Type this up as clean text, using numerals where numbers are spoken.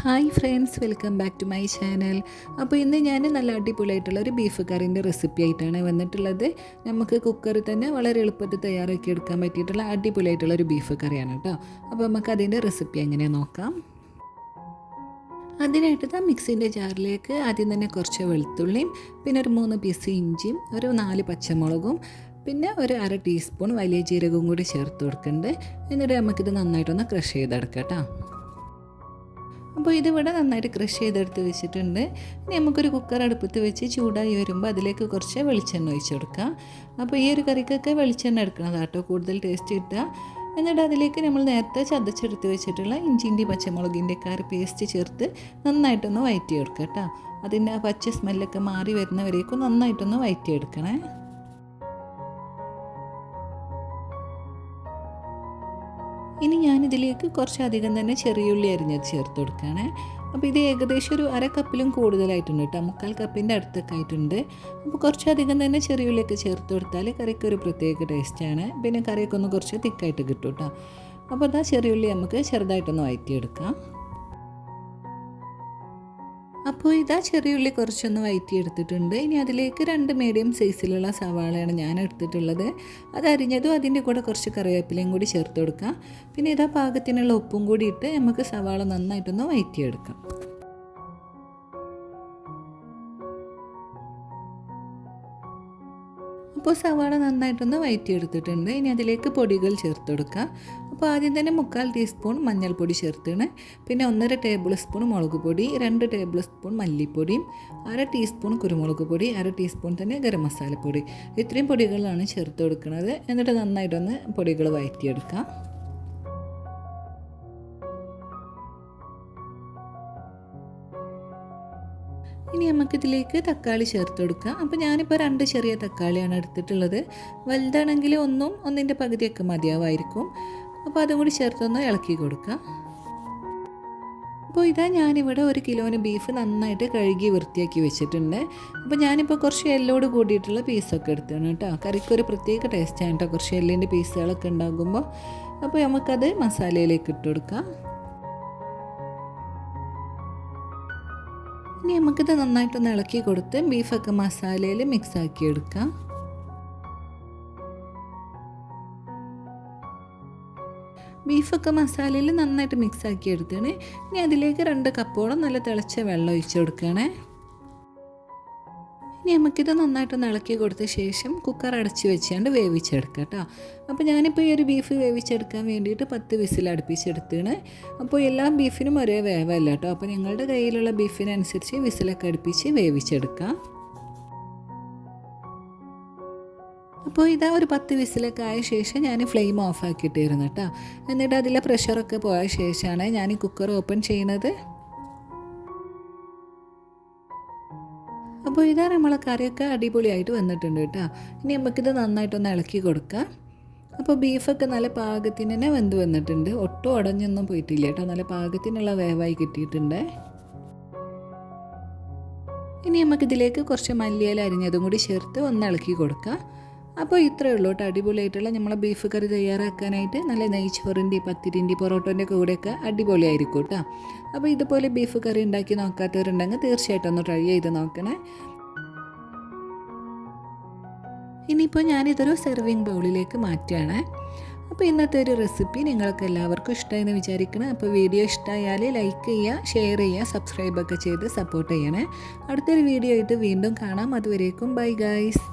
Hi friends, welcome back to my channel. അപ്പോൾ ഇന്ന് ഞാൻ നല്ല അടിപൊളിയായിട്ടുള്ള ഒരു ബീഫ് കറിൻ്റെ റെസിപ്പി ആയിട്ടാണ് വന്നിട്ടുള്ളത്. നമുക്ക് കുക്കറിൽ തന്നെ വളരെ എളുപ്പത്തിൽ തയ്യാറാക്കി എടുക്കാൻ പറ്റിയിട്ടുള്ള അടിപൊളിയായിട്ടുള്ള ഒരു ബീഫ് കറിയാണ് കേട്ടോ. അപ്പോൾ നമുക്ക് അതിൻ്റെ റെസിപ്പി എങ്ങനെ നോക്കാം. അതിനായിട്ട് മിക്സിൻ്റെ ജാറിലേക്ക് ആദ്യം തന്നെ കുറച്ച് വെളുത്തുള്ളിയും പിന്നെ ഒരു 3 പീസ് ഇഞ്ചിയും ഒരു 4 പച്ചമുളകും പിന്നെ ഒരു 1/2 ടീസ്പൂൺ വലിയ ജീരകവും കൂടി ചേർത്ത് കൊടുക്കുന്നുണ്ട്. എന്നിട്ട് നമുക്കിത് നന്നായിട്ടൊന്ന് ക്രഷ് ചെയ്തെടുക്കാം കേട്ടോ. അപ്പോൾ ഇതിവിടെ നന്നായിട്ട് ക്രഷ് ചെയ്തെടുത്ത് വെച്ചിട്ടുണ്ട്. ഇനി നമുക്കൊരു കുക്കർ അടുപ്പത്ത് വെച്ച് ചൂടായി വരുമ്പോൾ അതിലേക്ക് കുറച്ച് വെളിച്ചെണ്ണ ഒഴിച്ച് കൊടുക്കാം. അപ്പോൾ ഈ ഒരു കറിക്കൊക്കെ വെളിച്ചെണ്ണ എടുക്കണതാണ് കേട്ടോ കൂടുതൽ ടേസ്റ്റ് കിട്ടുക. എന്നിട്ട് അതിലേക്ക് നമ്മൾ നേരത്തെ ചതച്ചെടുത്ത് വെച്ചിട്ടുള്ള ഇഞ്ചിൻ്റെ പച്ചമുളകിൻ്റെ ഒക്കെ പേസ്റ്റ് ചേർത്ത് നന്നായിട്ടൊന്ന് വഴറ്റി കൊടുക്കുക കേട്ടോ. അതിൻ്റെ ആ പച്ച സ്മെല്ലൊക്കെ മാറി വരുന്നവരേക്കും നന്നായിട്ടൊന്ന് വഴറ്റിയെടുക്കണേ. ഇനി ഞാനിതിലേക്ക് കുറച്ചധികം തന്നെ ചെറിയുള്ളി അരിഞ്ഞത് ചേർത്ത് കൊടുക്കുകയാണ്. അപ്പോൾ ഇത് ഏകദേശം ഒരു 1/2 കപ്പിലും കൂടുതലായിട്ടുണ്ട് കേട്ടോ, 1/4 കപ്പിൻ്റെ അടുത്തൊക്കെ ആയിട്ടുണ്ട്. അപ്പോൾ കുറച്ചധികം തന്നെ ചെറിയുള്ളിയൊക്കെ ചേർത്ത് കൊടുത്താൽ കറിക്ക് ഒരു പ്രത്യേക ടേസ്റ്റാണ്. പിന്നെ കറിയൊക്കെ ഒന്ന് കുറച്ച് തിക്കായിട്ട് കിട്ടും കേട്ടോ. അപ്പോൾ അതാ ചെറിയുള്ളി നമുക്ക് ചെറുതായിട്ടൊന്ന് വഴറ്റിയെടുക്കാം. അപ്പോൾ ഇതാ ചെറിയുള്ളി കുറച്ചൊന്ന് വഴറ്റിയെടുത്തിട്ടുണ്ട്. ഇനി അതിലേക്ക് 2 മീഡിയം സൈസിലുള്ള സവാളയാണ് ഞാൻ എടുത്തിട്ടുള്ളത്. അത് അരിഞ്ഞതും അതിൻ്റെ കൂടെ കുറച്ച് കറിവേപ്പിലയും കൂടി ചേർത്ത് കൊടുക്കാം. പിന്നെ ഇതാ പാകത്തിനുള്ള ഉപ്പും കൂടി ഇട്ട് നമുക്ക് സവാള നന്നായിട്ടൊന്ന് വഴറ്റിയെടുക്കാം. അപ്പോൾ സവാള നന്നായിട്ടൊന്ന് വഴറ്റിയെടുത്തിട്ടുണ്ട്. ഇനി അതിലേക്ക് പൊടികൾ ചേർത്ത് കൊടുക്കുക. അപ്പോൾ ആദ്യം തന്നെ 1/4 ടീസ്പൂൺ മഞ്ഞൾപ്പൊടി ചേർത്താണ്. പിന്നെ 1.5 ടേബിൾ സ്പൂൺ മുളക് പൊടി, 2 ടേബിൾ സ്പൂൺ മല്ലിപ്പൊടിയും 1/2 ടീസ്പൂൺ കുരുമുളക് പൊടി, 1/2 ടീസ്പൂൺ തന്നെ ഗരം മസാലപ്പൊടി. ഇത്രയും പൊടികളാണ് ചേർത്ത് കൊടുക്കുന്നത്. എന്നിട്ട് നന്നായിട്ടൊന്ന് പൊടികൾ വഴറ്റിയെടുക്കാം. ഇനി നമുക്കിതിലേക്ക് തക്കാളി ചേർത്ത് കൊടുക്കാം. അപ്പോൾ ഞാനിപ്പോൾ 2 ചെറിയ തക്കാളിയാണ് എടുത്തിട്ടുള്ളത്. വലുതാണെങ്കിൽ ഒന്നിൻ്റെ പകുതിയൊക്കെ മതിയാവുമായിരിക്കും. അപ്പോൾ അതും കൂടി ചേർത്തൊന്ന് ഇളക്കി കൊടുക്കാം. അപ്പോൾ ഇതാ ഞാനിവിടെ 1 കിലോന് ബീഫ് നന്നായിട്ട് കഴുകി വൃത്തിയാക്കി വെച്ചിട്ടുണ്ട്. അപ്പോൾ ഞാനിപ്പോൾ കുറച്ച് എല്ലോട് കൂടിയിട്ടുള്ള പീസൊക്കെ എടുത്താണ് കേട്ടോ. കറിക്കൊരു പ്രത്യേക ടേസ്റ്റാണ് കേട്ടോ കുറച്ച് എല്ലിൻ്റെ പീസുകളൊക്കെ ഉണ്ടാകുമ്പോൾ. അപ്പോൾ നമുക്കത് മസാലയിലേക്ക് ഇട്ട് കൊടുക്കാം. ഇനി നമുക്കിത് നന്നായിട്ടൊന്ന് ഇളക്കി കൊടുത്ത് ബീഫൊക്കെ മസാലയിൽ മിക്സാക്കി എടുക്കാം. ബീഫൊക്കെ മസാലയിൽ നന്നായിട്ട് മിക്സാക്കി എടുത്താണ്. ഇനി അതിലേക്ക് 2 കപ്പോളം നല്ല തിളച്ച വെള്ളം ഒഴിച്ച് കൊടുക്കുകയാണേ. ഇനി നമുക്കിത് നന്നായിട്ടൊന്ന് ഇളക്കി കൊടുത്ത ശേഷം കുക്കർ അടച്ച് വെച്ചാണ്ട് വേവിച്ചെടുക്കാം കേട്ടോ. അപ്പോൾ ഞാനിപ്പോൾ ഈ ഒരു ബീഫ് വേവിച്ചെടുക്കാൻ വേണ്ടിയിട്ട് 10 വിസിൽ അടുപ്പിച്ചെടുത്താണ്. അപ്പോൾ എല്ലാ ബീഫിനും ഒരേ വേവല്ല കേട്ടോ. അപ്പോൾ ഞങ്ങളുടെ കയ്യിലുള്ള ബീഫിനനുസരിച്ച് വിസിലൊക്കെ അടുപ്പിച്ച് വേവിച്ചെടുക്കാം. അപ്പോൾ ഇതാ ഒരു 10 വിസിലൊക്കെ ആയ ശേഷം ഞാൻ ഫ്ലെയിം ഓഫ് ആക്കിയിട്ടായിരുന്നു കേട്ടോ. എന്നിട്ട് അതിലെ പ്രഷറൊക്കെ പോയ ശേഷമാണ് ഞാൻ ഈ കുക്കർ ഓപ്പൺ ചെയ്യുന്നത്. അപ്പോൾ ഇതാ നമ്മളെ കറിയൊക്കെ അടിപൊളിയായിട്ട് വന്നിട്ടുണ്ട് കേട്ടോ. ഇനി നമുക്കിത് നന്നായിട്ടൊന്ന് ഇളക്കി കൊടുക്കാം. അപ്പോൾ ബീഫൊക്കെ നല്ല പാകത്തിന് തന്നെ വെന്ത് വന്നിട്ടുണ്ട്. ഒട്ടും ഉടഞ്ഞൊന്നും പോയിട്ടില്ല കേട്ടോ. നല്ല പാകത്തിനുള്ള വേവായി കിട്ടിയിട്ടുണ്ട്. ഇനി നമുക്കിതിലേക്ക് കുറച്ച് മല്ലിയില അരിഞ്ഞതും കൂടി ചേർത്ത് ഒന്ന് ഇളക്കി കൊടുക്കാം. അപ്പോൾ ഇത്രയേ ഉള്ളൂ കേട്ടോ. അടിപൊളിയായിട്ടുള്ള നമ്മളെ ബീഫ് കറി തയ്യാറാക്കാനായിട്ട് നല്ല നെയ്ച്ചോറിൻ്റെ, പത്തിരിൻ്റെ, പൊറോട്ടൻ്റെ കൂടെയൊക്കെ അടിപൊളിയായിരിക്കും കേട്ടോ. അപ്പോൾ ഇതുപോലെ ബീഫ് കറി ഉണ്ടാക്കി നോക്കാത്തവരുണ്ടെങ്കിൽ തീർച്ചയായിട്ടും ഒന്ന് ട്രൈ ചെയ്ത് നോക്കണേ. ഇനിയിപ്പോൾ ഞാനിതൊരു സെർവിങ് ബൗളിലേക്ക് മാറ്റുകയാണ്. അപ്പോൾ ഇന്നത്തെ ഒരു റെസിപ്പി നിങ്ങൾക്ക് എല്ലാവർക്കും ഇഷ്ടമായെന്ന് വിചാരിക്കണം. അപ്പോൾ വീഡിയോ ഇഷ്ടമായാൽ ലൈക്ക് ചെയ്യുക, ഷെയർ ചെയ്യുക, സബ്സ്ക്രൈബൊക്കെ ചെയ്ത് സപ്പോർട്ട് ചെയ്യണേ. അടുത്തൊരു വീഡിയോ ആയിട്ട് വീണ്ടും കാണാം. അതുവരേക്കും ബൈ ഗൈസ്.